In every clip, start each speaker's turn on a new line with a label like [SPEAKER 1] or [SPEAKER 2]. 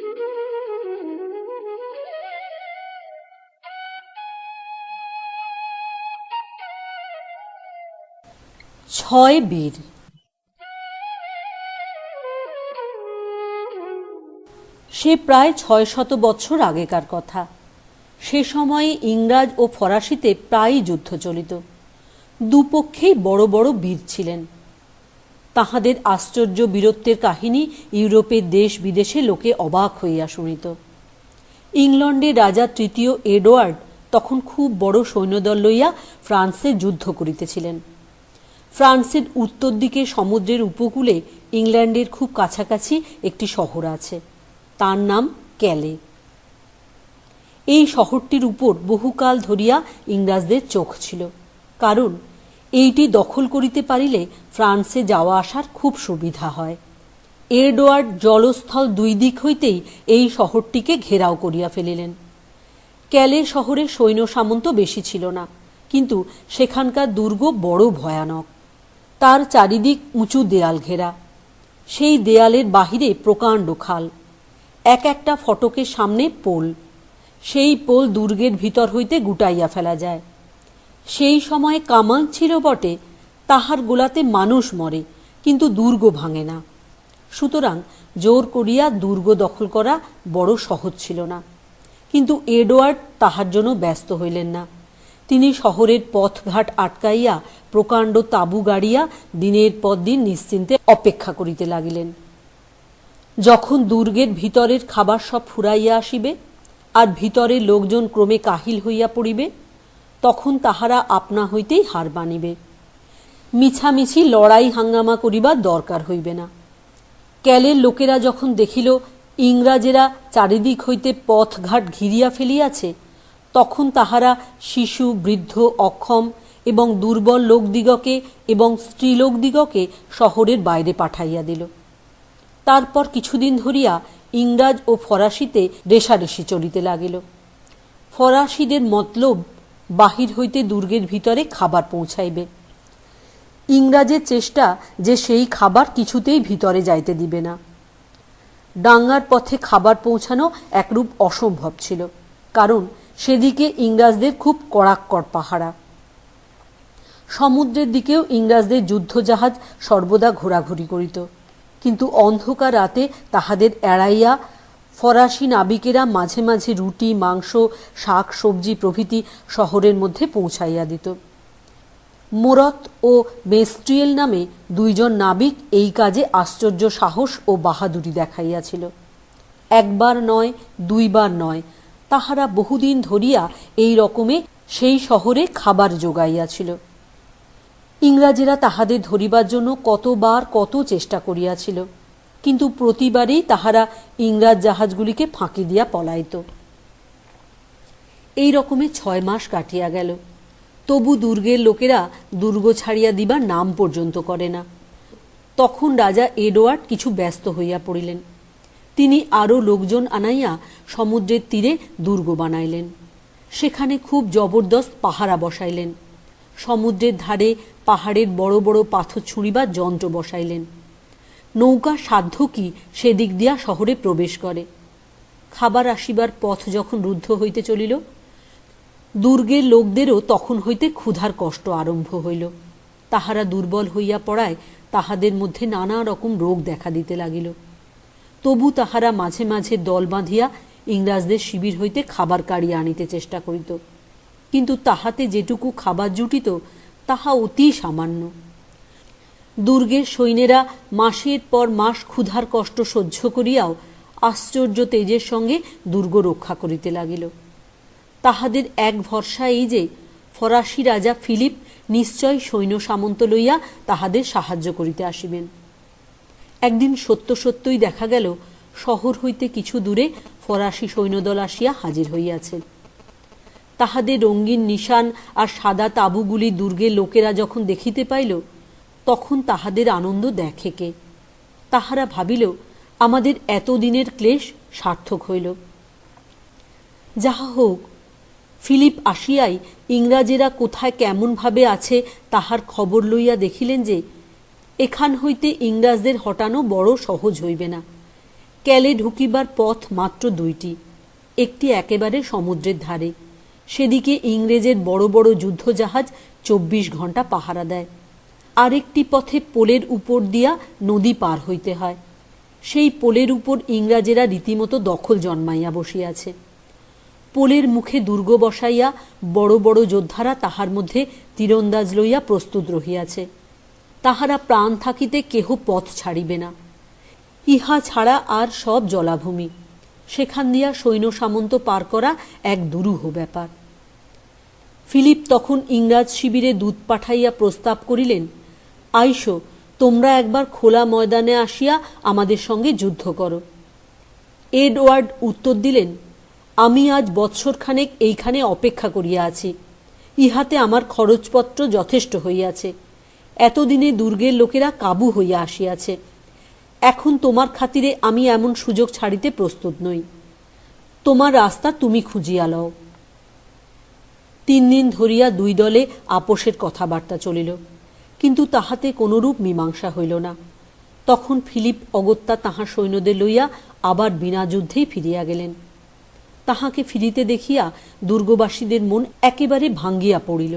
[SPEAKER 1] ছয় বীর। সে প্রায় ৬০০ বছর আগেকার কথা। সে সময়ে ইংরাজ ও ফরাসিতে প্রায়ই যুদ্ধ চলিত। দুপক্ষেই বড় বড় বীর ছিলেন। তাহাদের আশ্চর্য বীরত্বের কাহিনী ইউরোপের দেশ বিদেশে লোকে অবাক হইয়া শুনিত। ইংল্যান্ডের রাজা তৃতীয় এডওয়ার্ড তখন খুব বড় সৈন্যদল লইয়া ফ্রান্সে যুদ্ধ করিতেছিলেন। ফ্রান্সের উত্তর দিকে সমুদ্রের উপকূলে ইংল্যান্ডের খুব কাছাকাছি একটি শহর আছে, তার নাম ক্যালে। এই শহরটির উপর বহুকাল ধরিয়া ইংরাজদের চোখ ছিল, কারণ এইটি দখল করিতে পারিলে ফ্রান্সে যাওয়া আসার খুব সুবিধা হয়। এডওয়ার্ড জলস্থল দুই দিক হইতেই এই শহরটিকে ঘেরাও করিয়া ফেলিলেন। ক্যালে শহরে সৈন্য সামন্ত বেশি ছিল না, কিন্তু সেখানকার দুর্গ বড় ভয়ানক। তার চারিদিক উঁচু দেয়াল ঘেরা। সেই দেয়ালের বাহিরে প্রকাণ্ড খাল, এক একটা ফটকের সামনে পোল। সেই পোল দুর্গের ভিতর হইতে গুটাইয়া ফেলা যায়। সেই সময়ে কামান ছিল বটে, তাহার গোলাতে মানুষ মরে, কিন্তু দুর্গ ভাঙে না। সুতরাং জোর করিয়া দুর্গ দখল করা বড় সহজ ছিল না। কিন্তু এডওয়ার্ড তাহার জন্য ব্যস্ত হইলেন না। তিনি শহরের পথঘাট আটকাইয়া প্রকাণ্ড তাঁবু গাড়িয়া দিনের পর দিন নিশ্চিন্তে অপেক্ষা করিতে লাগিলেন। যখন দুর্গের ভিতরের খাবার সব ফুরাইয়া আসিবে আর ভিতরের লোকজন ক্রমে কাহিল হইয়া পড়িবে, তখন তাহারা আপনা হইতেই হার মানিবে। মিছামিছি লড়াই হাঙ্গামা করিবার দরকার হইবে না। ক্যালের লোকেরা যখন দেখিল ইংরাজেরা চারিদিক হইতে পথঘাট ঘিরিয়া ফেলিয়াছে, তখন তাহারা শিশু, বৃদ্ধ, অক্ষম এবং দুর্বল লোকদিগকে এবং স্ত্রীলোকদিগকে শহরের বাইরে পাঠাইয়া দিল। তারপর কিছুদিন ধরিয়া ইংরাজ ও ফরাসিতে রেষারেষি চলিতে লাগিল। ফরাসিদের মতলব বাহির হইতে দুর্গের ভিতরে খাবার পৌঁছাইবে। ইংরাজের চেষ্টা যে সেই খাবার কিছুতেই ভিতরে যাইতে দিবে না। ডাঙ্গার পথে খাবার পৌঁছানো একরূপ অসম্ভব ছিল, কারণ সেদিকে ইংরাজদের খুব কড়াক্কড় পাহারা। সমুদ্রের দিকেও ইংরাজদের যুদ্ধজাহাজ সর্বদা ঘোরাঘুরি করিত, কিন্তু অন্ধকার রাতে তাহাদের এড়াইয়া ফরাসি নাবিকেরা মাঝে মাঝে রুটি, মাংস, শাক সবজি প্রভৃতি শহরের মধ্যে পৌঁছাইয়া দিত। মোরত ও মেস্ট্রিয়েল নামে দুইজন নাবিক এই কাজে আশ্চর্য সাহস ও বাহাদুরি দেখাইয়াছিল। একবার নয়, দুইবার নয়, তাহারা বহুদিন ধরিয়া এই রকমে সেই শহরে খাবার যোগাইয়াছিল। ইংরাজেরা তাহাদের ধরিবার জন্য কতবার কত চেষ্টা করিয়াছিল, কিন্তু প্রতিবারেই তাহারা ইংরাজ জাহাজগুলিকে ফাঁকি দিয়া পলাইত। এই রকমে ৬ মাস কাটিয়া গেল, তবু দুর্গের লোকেরা দুর্গ ছাড়িয়া দিবার নাম পর্যন্ত করে না। তখন রাজা এডওয়ার্ড কিছু ব্যস্ত হইয়া পড়িলেন। তিনি আরও লোকজন আনাইয়া সমুদ্রের তীরে দুর্গ বানাইলেন। সেখানে খুব জবরদস্ত পাহারা বসাইলেন। সমুদ্রের ধারে পাহাড়ের বড় বড় পাথর ছুঁড়িবার যন্ত্র বসাইলেন। নৌকা সাধ্য কি সেদিক দিয়া শহরে প্রবেশ করে। খাবার আসিবার পথ যখন রুদ্ধ হইতে চলিল, দুর্গের লোকদেরও তখন হইতে ক্ষুধার কষ্ট আরম্ভ হইল। তাহারা দুর্বল হইয়া পড়ায় তাহাদের মধ্যে নানা রকম রোগ দেখা দিতে লাগিল। তবু তাহারা মাঝে মাঝে দল বাঁধিয়া ইংরাজদের শিবির হইতে খাবার কাড়িয়া আনিতে চেষ্টা করিত, কিন্তু তাহাতে যেটুকু খাবার জুটিত তাহা অতি সামান্য। দুর্গের সৈন্যেরা মাসের পর মাস ক্ষুধার কষ্ট সহ্য করিয়াও আশ্চর্য তেজের সঙ্গে দুর্গ রক্ষা করিতে লাগিল। তাহাদের এক ভরসা এই যে ফরাসি রাজা ফিলিপ নিশ্চয় সৈন্য সামন্ত লইয়া তাহাদের সাহায্য করিতে আসিবেন। একদিন সত্য সত্যই দেখা গেল শহর হইতে কিছু দূরে ফরাসি সৈন্যদল আসিয়া হাজির হইয়াছে। তাহাদের রঙিন নিশান আর সাদা তাঁবুগুলি দুর্গের লোকেরা যখন দেখিতে পাইল, তখন তাহাদের আনন্দ দেখে কে। তাহারা ভাবিল, আমাদের এতদিনের ক্লেশ সার্থক হইল। যাহা হোক, ফিলিপ আসিয়াই ইংরাজেরা কোথায় কেমনভাবে আছে তাহার খবর লইয়া দেখিলেন যে এখান হইতে ইংরাজদের হটানো বড় সহজ হইবে না। ক্যালে ঢুকিবার পথ মাত্র দুইটি, একটি একেবারে সমুদ্রের ধারে, সেদিকে ইংরেজের বড় বড় যুদ্ধজাহাজ 24 ঘণ্টা পাহারা দেয়। আরেকটি পথে পোলের উপর দিয়া নদী পার হইতে হয়। সেই পোলের উপর ইংরাজেরা রীতিমতো দখল জন্মাইয়া বসিয়াছে। পোলের মুখে দুর্গ বসাইয়া বড় বড় যোদ্ধারা তাহার মধ্যে তীরন্দাজ লইয়া প্রস্তুত রহিয়াছে। তাহারা প্রাণ থাকিতে কেহ পথ ছাড়িবে না। ইহা ছাড়া আর সব জলাভূমি, সেখান দিয়া সৈন্য সামন্ত পার করা এক দুরূহ ব্যাপার। ফিলিপ তখন ইংরাজ শিবিরে দূত পাঠাইয়া প্রস্তাব করিলেন, আইসো, তোমরা একবার খোলা ময়দানে আসিয়া আমাদের সঙ্গে যুদ্ধ করো। এডওয়ার্ড উত্তর দিলেন, আমি আজ বৎসরখানেক এইখানে অপেক্ষা করিয়া আছি, ইহাতে আমার খরচপত্র যথেষ্ট হইয়াছে। এতদিনে দুর্গের লোকেরা কাবু হইয়া আসিয়াছে। এখন তোমার খাতিরে আমি এমন সুযোগ ছাড়িতে প্রস্তুত নই। তোমার রাস্তা তুমি খুঁজিয়া লও। 3 দিন ধরিয়া দুই দলে আপোষের কথাবার্তা চলিল, কিন্তু তাহাতে কোনরূপ মীমাংসা হইল না। তখন ফিলিপ অগত্যা তাহার সৈন্যদের লইয়া আবার বিনা যুদ্ধেই ফিরিয়া গেলেন। তাহাকে ফিরিতে দেখিয়া দুর্গবাসীদের মন একেবারে ভাঙ্গিয়া পড়িল।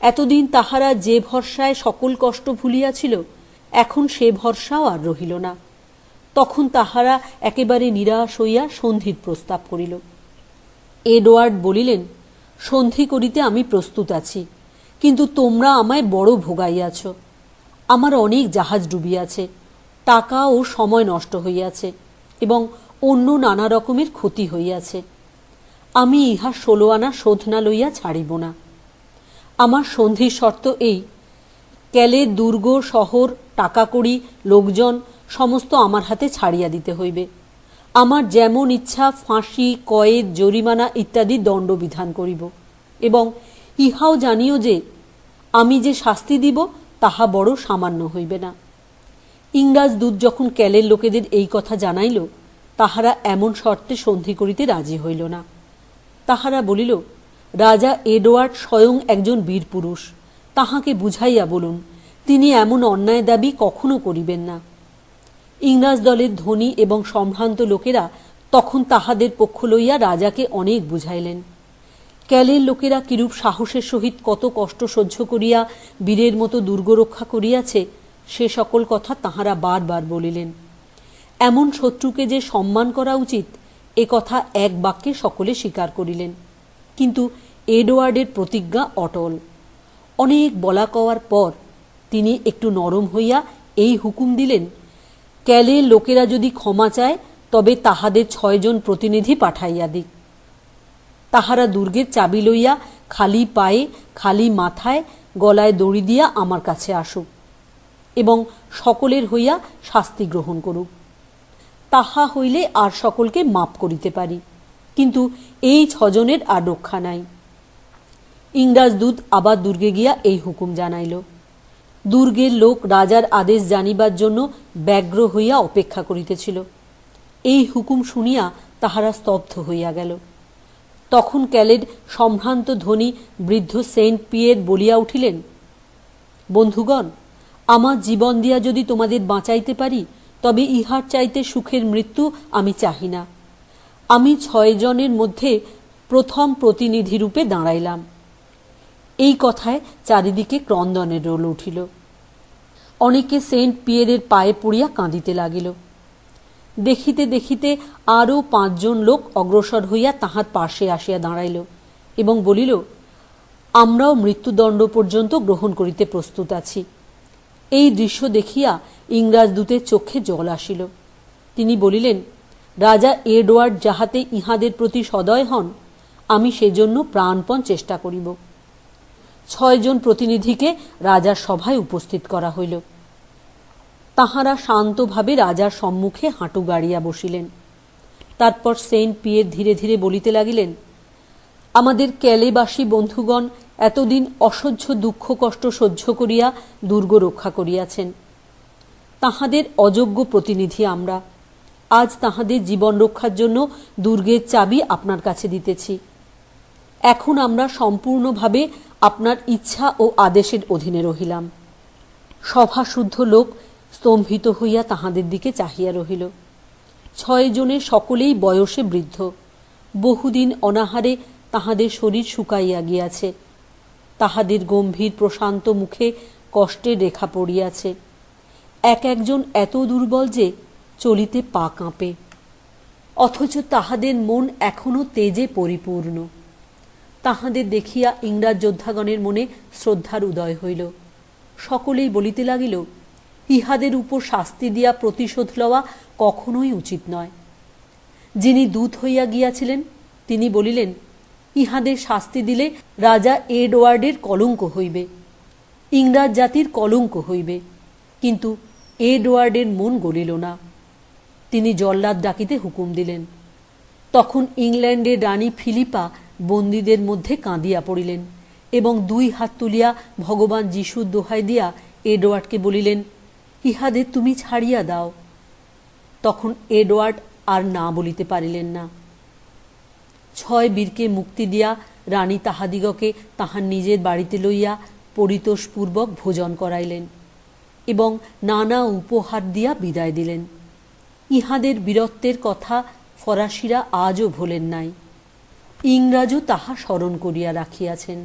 [SPEAKER 1] এতদিন তাহারা যে ভরসায় সকল কষ্ট ভুলিয়াছিল, এখন সে ভরসাও আর রহিল না। তখন তাহারা একেবারে নিরাশ হইয়া সন্ধির প্রস্তাব করিল। এডওয়ার্ড বলিলেন, সন্ধি করিতে আমি প্রস্তুত আছি, কিন্তু তোমরা আমায় বড় ভোগাইয়াছ। আমার অনেক জাহাজ ডুবিয়াছে, টাকা ও সময় নষ্ট হইয়াছে এবং অন্য নানা রকমের ক্ষতি হইয়াছে। আমি ইহা 16 আনা শোধ না লইয়া ছাড়িব না। আমার সন্ধির শর্ত এই, ক্যালে দুর্গ, শহর, টাকা কড়ি, লোকজন সমস্ত আমার হাতে ছাড়িয়া দিতে হইবে। আমার যেমন ইচ্ছা ফাঁসি, কয়েদ, জরিমানা ইত্যাদি দণ্ড বিধান করিব, এবং ইহাও জানিও যে আমি যে শাস্তি দিব তাহা বড় সামান্য হইবে না। ইংরাজ দূত যখন ক্যালের লোকেদের এই কথা জানাইল, তাহারা এমন শর্তে সন্ধি করিতে রাজি হইল না। তাহারা বলিল, রাজা এডওয়ার্ড স্বয়ং একজন বীর পুরুষ, তাহাকে বুঝাইয়া বলুন, তিনি এমন অন্যায় দাবি কখনো করিবেন না। ইংরাজ দলের ধনী এবং সম্ভ্রান্ত লোকেরা তখন তাহাদের পক্ষ লইয়া রাজাকে অনেক বুঝাইলেন। ক্যালের লোকেরা কিরূপ সাহসের সহিত কত কষ্ট সহ্য করিয়া বীরের মতো দুর্গ রক্ষা করিয়াছে, সে সকল কথা তাহারা বারবার বলিলেন। এমন শত্রুকে যে সম্মান করা উচিত, এ কথা এক বাক্যে সকলে স্বীকার করিলেন। কিন্তু এডওয়ার্ডের প্রতিজ্ঞা অটল। অনেক বলা কওয়ার পর তিনি একটু নরম হইয়া এই হুকুম দিলেন, ক্যালের লোকেরা যদি ক্ষমা চায় তবে তাহাদের 6 জন প্রতিনিধি পাঠাইয়া দিক। তাহারা দুর্গের চাবি লইয়া খালি পায়ে, খালি মাথায়, গলায় দড়ি দিয়া আমার কাছে আসুক এবং সকলের হইয়া শাস্তি গ্রহণ করুক। তাহা হইলে আর সকলকে মাপ করিতে পারি, কিন্তু এই 6 জনের আর রক্ষা নাই। ইংরাজ দূত আবার দুর্গে গিয়া এই হুকুম জানাইল। দুর্গের লোক রাজার আদেশ জানিবার জন্য ব্যগ্র হইয়া অপেক্ষা করিতেছিল। এই হুকুম শুনিয়া তাহারা স্তব্ধ হইয়া গেল। তখন ক্যালের সম্ভ্রান্ত ধনী বৃদ্ধ সেন্ট পিয়ের বলিয়া উঠিলেন, বন্ধুগণ, আমার জীবন দিয়া যদি তোমাদের বাঁচাইতে পারি, তবে ইহার চাইতে সুখের মৃত্যু আমি চাহি না। আমি 6 জনের মধ্যে প্রথম প্রতিনিধিরূপে দাঁড়াইলাম। এই কথায় চারিদিকে ক্রন্দনের রোল উঠিল। অনেকে সেন্ট পিয়েরের পায়ে পড়িয়া কাঁদিতে লাগিল। দেখিতে দেখিতে আরও 5 জন লোক অগ্রসর হইয়া তাহার পাশে আসিয়া দাঁড়াইল এবং বলিল, আমরাও মৃত্যুদণ্ড পর্যন্ত গ্রহণ করিতে প্রস্তুত আছি। এই দৃশ্য দেখিয়া ইংরাজ দূতের চক্ষে জল আসিল। তিনি বলিলেন, রাজা এডওয়ার্ড যাহাতে ইহাদের প্রতি সদয় হন, আমি সেজন্য প্রাণপণ চেষ্টা করিব। 6 জন প্রতিনিধিকে রাজার সভায় উপস্থিত করা হইল। তাহারা শান্তভাবে রাজার সম্মুখে হাঁটু গাড়িয়া বসিলেন। তারপর সেন্ট পিয়ের ধীরে ধীরে বলিতে লাগিলেন, আমাদের ক্যালেবাসী বন্ধুগণ এতদিন অসহ্য দুঃখ কষ্ট সহ্য করিয়া দুর্গ রক্ষা করিয়াছেন। তাহাদের অযোগ্য প্রতিনিধি আমরা। আজ তাহাদের জীবন রক্ষার জন্য দুর্গের চাবি আপনার কাছে দিতেছি। এখন আমরা সম্পূর্ণভাবে আপনার ইচ্ছা ও আদেশের অধীনে রহিলাম। সভাশুদ্ধ লোক স্তম্ভিত হইয়া তাহাদের দিকে চাহিয়া রহিল। 6 জনে সকলেই বয়সে বৃদ্ধ। বহুদিন অনাহারে তাহাদের শরীর শুকাইয়া গিয়াছে। তাহাদের গম্ভীর প্রশান্ত মুখে কষ্টের রেখা পড়িয়াছে। এক একজন এত দুর্বল যে চলিতে পা কাঁপে, অথচ তাহাদের মন এখনো তেজে পরিপূর্ণ। তাহাদের দেখিয়া ইংরাজ যোদ্ধাগণের মনে শ্রদ্ধার উদয় হইল। সকলেই বলিতে লাগিল, ইহাদের উপর শাস্তি দিয়া প্রতিশোধ লওয়া কখনোই উচিত নয়। যিনি দূত হইয়া গিয়াছিলেন তিনি বলিলেন, ইহাদের শাস্তি দিলে রাজা এডওয়ার্ডের কলঙ্ক হইবে, ইংরাজ জাতির কলঙ্ক হইবে। কিন্তু এডওয়ার্ডের মন গলিল না। তিনি জল্লাদ ডাকিতে হুকুম দিলেন। তখন ইংল্যান্ডের রানী ফিলিপা বন্দীদের মধ্যে কাঁদিয়া পড়িলেন এবং 2 হাত তুলিয়া ভগবান যিশুর দোহাই দিয়া এডওয়ার্ডকে বলিলেন, ইহাদের তুমি ছাড়িয়া দাও। তখন এডওয়ার্ড আর না বলিতে পারিলেন না। 6 বীরকে মুক্তি দিয়া রানী তাহাদিগকে তাহার নিজের বাড়িতে লইয়া পরিতোষপূর্বক ভোজন করাইলেন এবং নানা উপহার দিয়া বিদায় দিলেন। ইহাদের বীরত্বের কথা ফরাসিরা আজও ভোলেন নাই। ইংরাজও তাহা স্মরণ করিয়া রাখিয়াছেন।